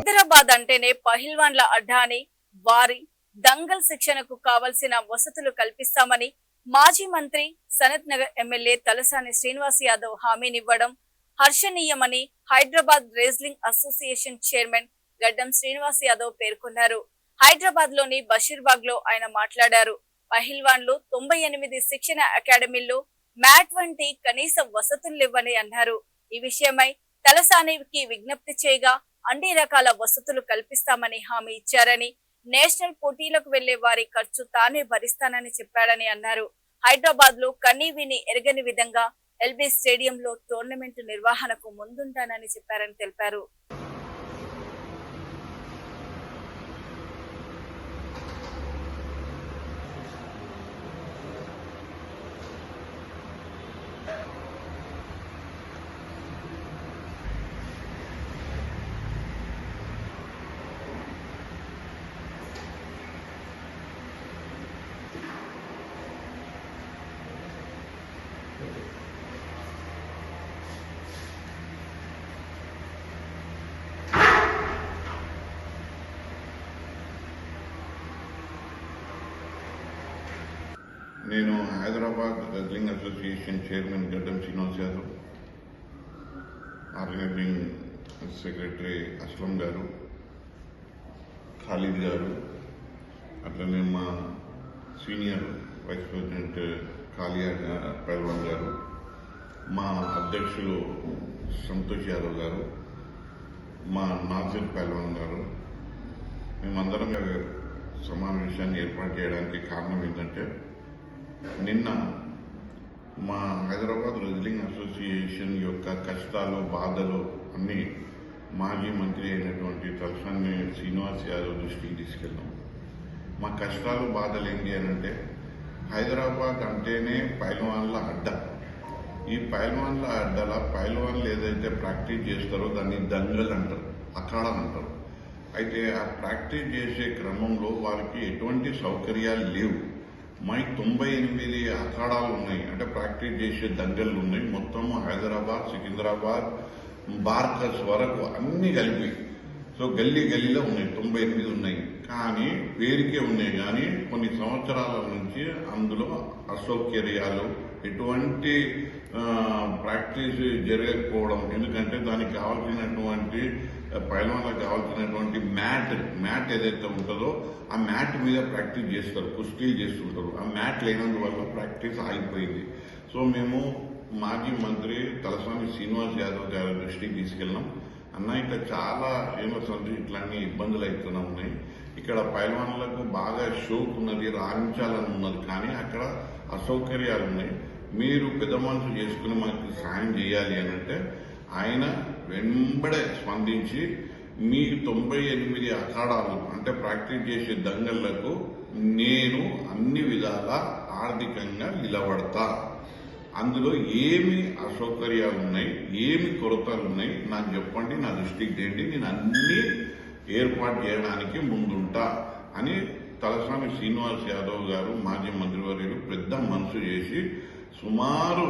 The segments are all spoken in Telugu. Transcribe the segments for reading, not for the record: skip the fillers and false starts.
హైదరాబాద్ అంటేనే పహిల్వాన్ల అడ్డా అని, వారి దంగల్ శిక్షణకు కావలసిన వసతులు కల్పిస్తామని మాజీ మంత్రి సనత్ నగర్ ఎమ్మెల్యే తలసాని శ్రీనివాస్ యాదవ్ హామీనివ్వడం హర్షణీయమని Hyderabad wrestling association chairman Gaddam Srinivas Yadav పేర్కొన్నారు. హైదరాబాద్ లోని బషీర్బాగ్ లో ఆయన మాట్లాడారు. పహిల్వాన్లు 98 శిక్షణ అకాడమీల్లో మ్యాట్ వంటి కనీస వసతులు లేవని అన్నారు. ఈ విషయమై తలసానికి విజ్ఞప్తి చేయగా అన్ని రకాల వసతులు కల్పిస్తామని హామీ ఇచ్చారని, నేషనల్ పోటీలకు వెళ్లే వారి ఖర్చు తానే భరిస్తానని చెప్పాడని అన్నారు. హైదరాబాద్ లో కన్నీ విని ఎరగని విధంగా ఎల్బీ స్టేడియంలో టోర్నమెంట్ నిర్వహణకు ముందుంటానని చెప్పారని తెలిపారు. నేను Hyderabad wrestling association chairman Gaddam Srinivas Yadav, organising secretary Aslam గారు, ఖాలిద్ గారు, అట్లనే మా సీనియర్ వైస్ ప్రెసిడెంట్ కాలియా పైల్వాన్ గారు, మా అధ్యక్షులు సంతోష్ యాదవ్ గారు, మా నాజిర్ పైల్వాన్ గారు, మేమందరం సమావేశాన్ని ఏర్పాటు చేయడానికి కారణం ఏంటంటే, నిన్న మా హైదరాబాద్ రెజ్లింగ్ అసోసియేషన్ యొక్క కష్టాలు, బాధలు అన్నీ మాజీ మంత్రి అయినటువంటి తలసాని శ్రీనివాస్ యాదవ్ దృష్టికి తీసుకెళ్ళాం. మా కష్టాలు, బాధలు ఏంటి అని అంటే, హైదరాబాద్ అంటేనే పైల్వాన్ల అడ్డ. ఈ పైల్వాన్ల అడ్డల పైల్వాన్లు ఏదైతే ప్రాక్టీస్ చేస్తారో దాన్ని దంగల్ అంటారు, అఖాడాలు అంటారు. అయితే ఆ ప్రాక్టీస్ చేసే క్రమంలో వారికి ఎటువంటి సౌకర్యాలు లేవు. మై 98 అఖాడాలు ఉన్నాయి, అంటే ప్రాక్టీస్ చేసే దంగళ్ళు ఉన్నాయి. మొత్తం హైదరాబాద్, సికింద్రాబాద్, బార్కస్ వరకు అన్ని కలిపి. సో గల్లీలో ఉన్నాయి, 98 ఉన్నాయి. కానీ పేరుకే ఉన్నాయి, కానీ కొన్ని సంవత్సరాల నుంచి అందులో అసౌకర్యాలు, ఎటువంటి ప్రాక్టీస్ జరగకపోవడం. ఎందుకంటే దానికి కావాల్సినటువంటి పైల్వాన్లకు కావాల్సినటువంటి మ్యాట్ ఏదైతే ఉంటుందో ఆ మ్యాట్ మీద ప్రాక్టీస్ చేస్తారు, కుస్తీలు చేస్తుంటారు. ఆ మ్యాట్ లేనందువల్ల ప్రాక్టీస్ ఆగిపోయింది. సో మేము మాజీ మంత్రి తలసాని శ్రీనివాస్ యాదవ్ గారి దృష్టికి తీసుకెళ్ళాం. అన్న ఇట్లా చాలా ఫేమస్ అంటే ఇట్లాంటి ఇబ్బందులు అవుతూనే ఉన్నాయి. ఇక్కడ పైల్వాన్లకు బాగా షోక్ ఉన్నది, రాణించాలని ఉన్నది, కానీ అక్కడ అసౌకర్యాలు ఉన్నాయి. మీరు పెద్ద మనసు చేసుకుని మనకు సాయం చేయాలి అని అంటే ఆయన వెంబడే స్పందించి మీ 98 అఖాడాలు అంటే ప్రాక్టీస్ చేసే దంగళ్లకు నేను అన్ని విధాలా ఆర్థికంగా నిలబడతా. అందులో ఏమి అసౌకర్యాలు ఉన్నాయి, ఏమి కొరతలు ఉన్నాయి నాకు చెప్పండి, నా దృష్టికి తేండి, నేను అన్ని ఏర్పాటు చేయడానికి ముందుంటా అని తలసాని శ్రీనివాస్ యాదవ్ గారు మాజీ మంత్రివర్యులు పెద్ద మనసు చేసి సుమారు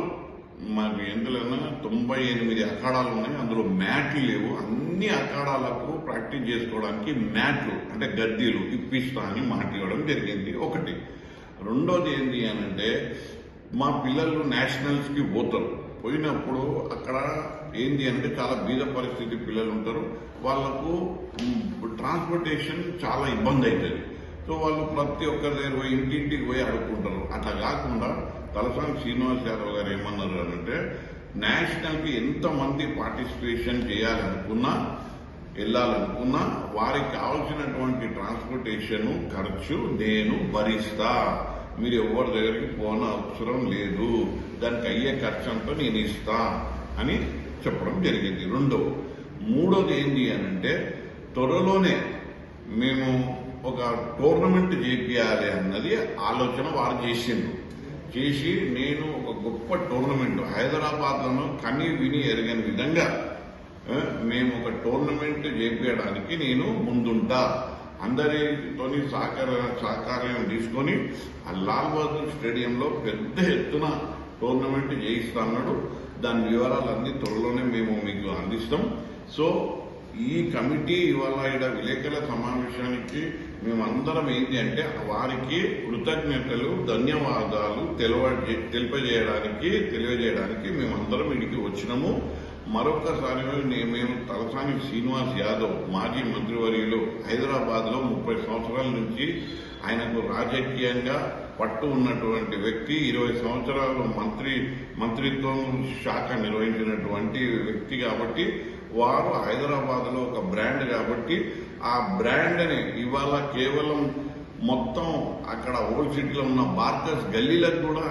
మాకు ఎందులోనా 98 అఖాడాలు ఉన్నాయి. అందులో మ్యాట్లు లేవు. అన్ని అఖాడాలకు ప్రాక్టీస్ చేసుకోవడానికి మ్యాట్లు అంటే గద్దీలు ఇప్పిస్తా అని మాట్లాడడం జరిగింది. ఒకటి. రెండోది ఏంటి అనంటే, మా పిల్లలు నేషనల్స్ కి పోతారు. పోయినప్పుడు అక్కడ ఏంటి అంటే చాలా బీద పరిస్థితి పిల్లలు ఉంటారు. వాళ్లకు ట్రాన్స్పోర్టేషన్ చాలా ఇబ్బంది అవుతుంది. సో వాళ్ళు ప్రతి ఒక్కరి దగ్గర పోయి ఇంటింటికి పోయి అడుక్కుంటారు. అట్లా కాకుండా తలసాని శ్రీనివాస్ యాదవ్ గారు ఏమన్నారు అంటే, నేషనల్ కి ఎంతమంది పార్టిసిపేషన్ చేయాలనుకున్నా, వెళ్ళాలనుకున్నా వారికి కావాల్సినటువంటి ట్రాన్స్పోర్టేషన్ ఖర్చు నేను భరిస్తా. మీరు ఎవరి దగ్గరికి పోన అవసరం లేదు, దానికి అయ్యే ఖర్చు అంతా నేను ఇస్తా అని చెప్పడం జరిగింది. మూడోది ఏంటి అనంటే, త్వరలోనే మేము ఒక టోర్నమెంట్ చేయాలి అన్నది ఆలోచన వారు చేసి నేను ఒక గొప్ప టోర్నమెంట్ హైదరాబాద్ లోనూ కనీ విని ఎరగని విధంగా మేము ఒక టోర్నమెంట్ చేపించడానికి నేను ముందుంటా. అందరితోని సహకారం తీసుకొని ఆ లాల్ బహదూర్ స్టేడియంలో పెద్ద ఎత్తున టోర్నమెంట్ చేయిస్తా అన్నాడు. దాని వివరాలన్నీ త్వరలోనే మేము మీకు అందిస్తాం. సో ఈ కమిటీ ఇవాళ ఇక్కడ విలేకరుల సమావేశానికి మేమందరం ఏంటి అంటే వారికి కృతజ్ఞతలు ధన్యవాదాలు తెలియజేయడానికి మేమందరం ఇక్కడికి వచ్చినాము. మరొకసారి మేము తలసాని శ్రీనివాస్ యాదవ్ మాజీ మంత్రివర్యులు హైదరాబాద్ లో 30 సంవత్సరాల నుంచి ఆయనకు రాజకీయంగా పట్టు ఉన్నటువంటి వ్యక్తి, 20 సంవత్సరాలు మంత్రిత్వం శాఖ నిర్వహించినటువంటి వ్యక్తి కాబట్టి వారు హైదరాబాద్ లో ఒక బ్రాండ్ కాబట్టి ఆ బ్రాండ్ ని ఇవాళ కేవలం మొత్తం అక్కడ ఓల్డ్ సిటీలో ఉన్న బార్కర్స్ గల్లీలకు కూడా